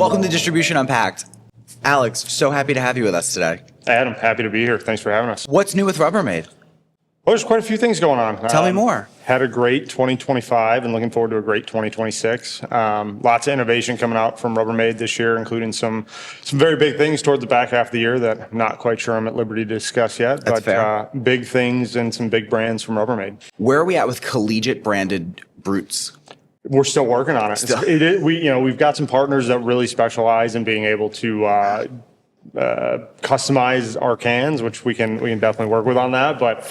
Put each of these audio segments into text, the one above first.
Welcome to Distribution Unpacked. Alex, so happy to have you with us today. Adam, happy to be here. Thanks for having us. What's new with Rubbermaid? Well, there's quite a few things going on. Tell me more. Had a great 2025 and looking forward to a great 2026. Lots of innovation coming out from Rubbermaid this year, including some very big things toward the back half of the year that I'm not quite sure I'm at liberty to discuss yet. That's fair. Big things and some big brands from Rubbermaid. Where are we at with collegiate branded brutes? We're still working on it. We've got some partners that really specialize in being able to customize our cans, which we can definitely work with on that. But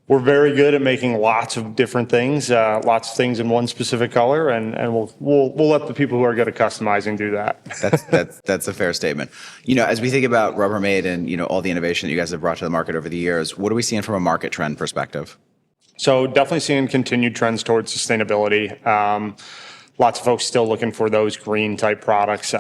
we're very good at making lots of different things, lots of things in one specific color, and we'll let the people who are good at customizing do that. That's a fair statement. As we think about Rubbermaid and all the innovation that you guys have brought to the market over the years, what are we seeing from a market trend perspective? So definitely seeing continued trends towards sustainability. Lots of folks still looking for those green type products.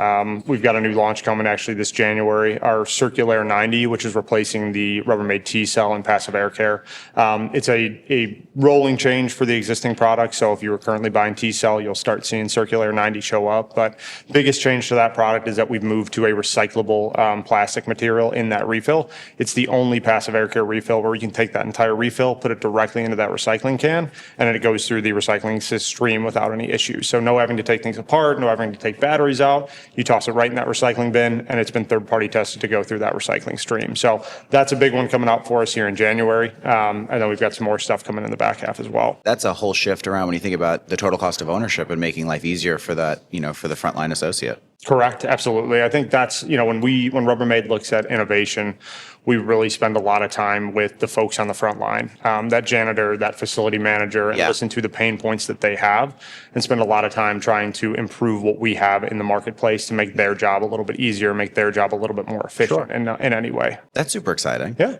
We've got a new launch coming actually this January, our Circulaire 90, which is replacing the Rubbermaid T-Cell and passive air care. It's a rolling change for the existing product. So if you were currently buying T-Cell, you'll start seeing Circulaire 90 show up. But biggest change to that product is that we've moved to a recyclable plastic material in that refill. It's the only passive air care refill where you can take that entire refill, put it directly into that recycling can, and then it goes through the recycling stream without any issues. So no having to take things apart, no having to take batteries out. You toss it right in that recycling bin, and it's been third-party tested to go through that recycling stream. So that's a big one coming out for us here in January. And then we've got some more stuff coming in the back half as well. That's a whole shift around when you think about the total cost of ownership and making life easier for that, for the frontline associate. Correct. Absolutely. I think that's, when Rubbermaid looks at innovation, we really spend a lot of time with the folks on the front line, that janitor, that facility manager, and listen to the pain points that they have and spend a lot of time trying to improve what we have in the marketplace to make their job a little bit easier, make their job a little bit more efficient in any way. That's super exciting. Yeah.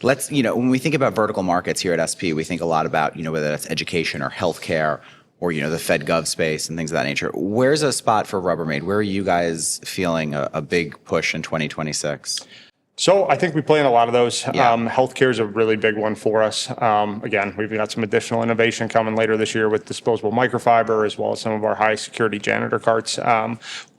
Let's, when we think about vertical markets here at SP, we think a lot about, whether that's education or healthcare or, the Fed Gov space and things of that nature. Where's a spot for Rubbermaid? Where are you guys feeling a big push in 2026? So I think we play in a lot of those. Healthcare is a really big one for us. Again, we've got some additional innovation coming later this year with disposable microfiber, as well as some of our high security janitor carts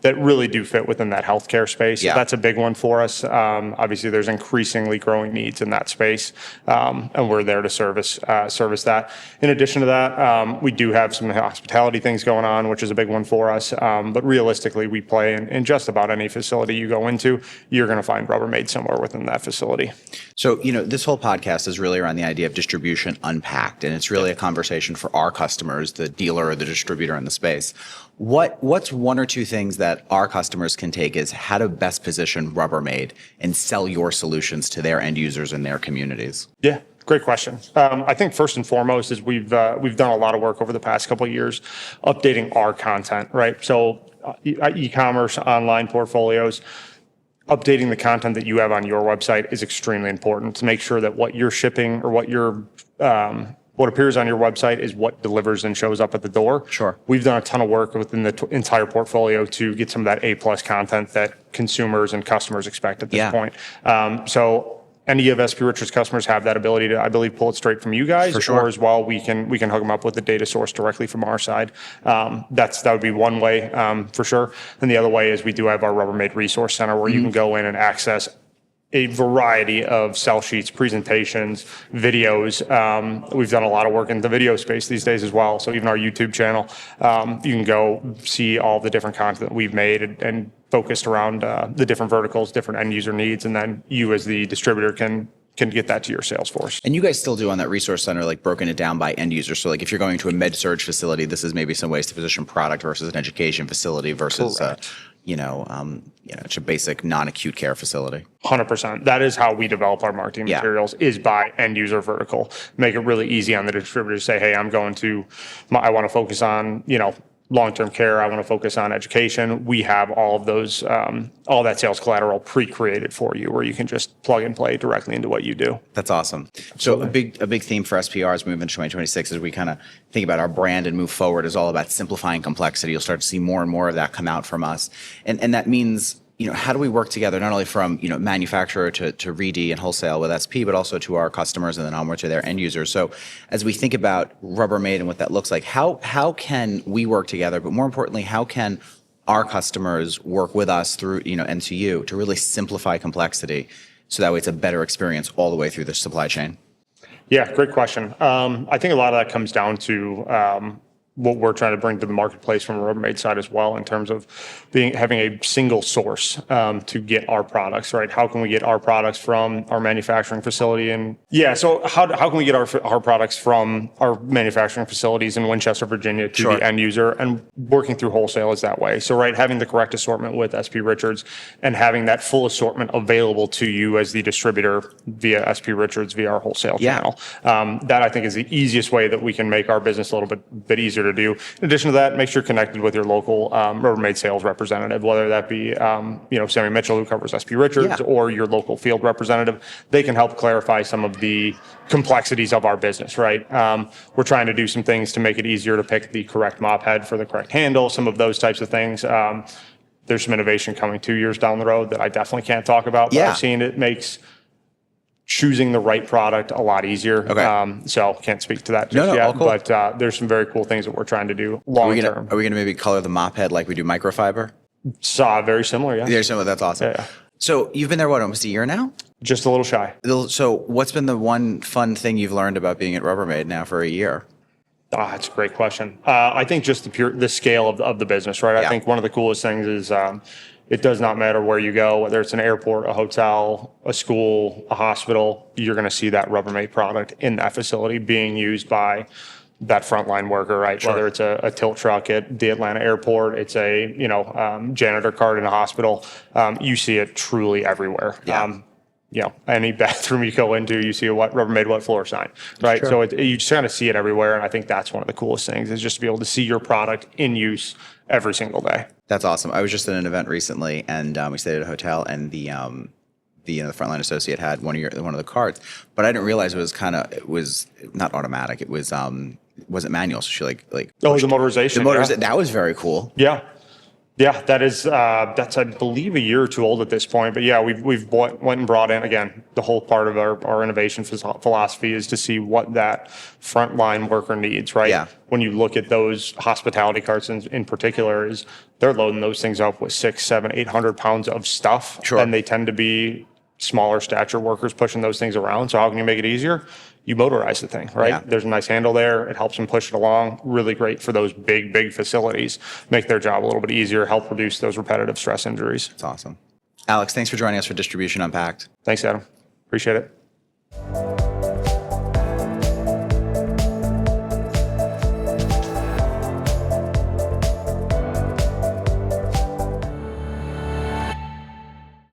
that really do fit within that healthcare space. Yeah. So that's a big one for us. Obviously, there's increasingly growing needs in that space, and we're there to service that. In addition to that, we do have some hospitality things going on, which is a big one for us. But realistically, we play in just about any facility you go into. You're going to find Rubbermaid somewhere within that facility. So, this whole podcast is really around the idea of distribution unpacked, and it's really a conversation for our customers, the dealer or the distributor in the space. What's one or two things that our customers can take is how to best position Rubbermaid and sell your solutions to their end users and their communities? Yeah. Great question. I think first and foremost is we've done a lot of work over the past couple of years updating our content, right? So e-commerce, online portfolios, updating the content that you have on your website is extremely important to make sure that what you're shipping or what appears on your website is what delivers and shows up at the door. Sure. We've done a ton of work within the entire portfolio to get some of that A+ content that consumers and customers expect at this point. So any of SP Richards customers have that ability to, I believe, pull it straight from you guys, For sure. or as well, we can hook them up with the data source directly from our side. That would be one way for sure. And the other way is we do have our Rubbermaid Resource Center where you can go in and access a variety of sell sheets, presentations, videos. We've done a lot of work in the video space these days as well. So even our YouTube channel, you can go see all the different content that we've made and focused around the different verticals, different end user needs, and then you as the distributor can get that to your sales force. And you guys still do on that resource center, like broken it down by end user. So like if you're going to a med surge facility, this is maybe some ways to position product versus an education facility versus it's a basic non-acute care facility. 100%. That is how we develop our marketing materials, is by end user vertical. Make it really easy on the distributor to say, hey, I want to focus on, long-term care. I want to focus on education. We have all of those, all that sales collateral pre-created for you, where you can just plug and play directly into what you do. That's awesome. Absolutely. So a big theme for SPR as we move into 2026 as we kind of think about our brand and move forward is all about simplifying complexity. You'll start to see more and more of that come out from us, and that means, how do we work together, not only from, manufacturer to RD and wholesale with SP, but also to our customers and then onward to their end users. So as we think about Rubbermaid and what that looks like, how can we work together, but more importantly, how can our customers work with us through, and to you to really simplify complexity so that way it's a better experience all the way through the supply chain? Yeah, great question. I think a lot of that comes down to what we're trying to bring to the marketplace from a Rubbermaid side as well, in terms of having a single source to get our products, right? How can we get our products from our manufacturing facility? And yeah, so how can we get our products from our manufacturing facilities in Winchester, Virginia to the end user, and working through wholesale is that way. So right, having the correct assortment with SP Richards and having that full assortment available to you as the distributor via SP Richards, via our wholesale channel. That I think is the easiest way that we can make our business a little bit easier to do. In addition to that, make sure you're connected with your local Rubbermaid sales representative, whether that be Sammy Mitchell, who covers SP Richards, or your local field representative. They can help clarify some of the complexities of our business, right? We're trying to do some things to make it easier to pick the correct mop head for the correct handle, some of those types of things. There's some innovation coming 2 years down the road that I definitely can't talk about, but I've seen it makes choosing the right product a lot easier. So can't speak to that just yet, cool. But there's some very cool things that we're trying to do long term. Are we going to maybe color the mop head like we do microfiber? Very similar, yeah. Very similar, that's awesome. Yeah. So you've been there, almost a year now? Just a little shy. So what's been the one fun thing you've learned about being at Rubbermaid now for a year? That's a great question. I think just the scale of the business, right? I think one of the coolest things is it does not matter where you go, whether it's an airport, a hotel, a school, a hospital, you're going to see that Rubbermaid product in that facility being used by that frontline worker, right? Whether it's a tilt truck at the Atlanta airport, it's a janitor cart in a hospital, you see it truly everywhere. Any bathroom you go into, you see a Rubbermaid wet floor sign, right? So you just kind of see it everywhere, and I think that's one of the coolest things is just to be able to see your product in use every single day. That's awesome. I was just at an event recently, and we stayed at a hotel, and the frontline associate had one of the carts, but I didn't realize it was not automatic. It wasn't manual. So she like the motorization. That was very cool. Yeah, that's I believe a year or two old at this point. But yeah, we've went and brought in, again, the whole part of our innovation philosophy is to see what that frontline worker needs, right? Yeah. When you look at those hospitality carts in particular, is they're loading those things up with 600, 700, 800 pounds of stuff. And they tend to be smaller stature workers pushing those things around. So how can you make it easier? You motorize the thing, right? Yeah. There's a nice handle there. It helps them push it along. Really great for those big facilities. Make their job a little bit easier, help reduce those repetitive stress injuries. That's awesome. Alex, thanks for joining us for Distribution Unpacked. Thanks, Adam. Appreciate it.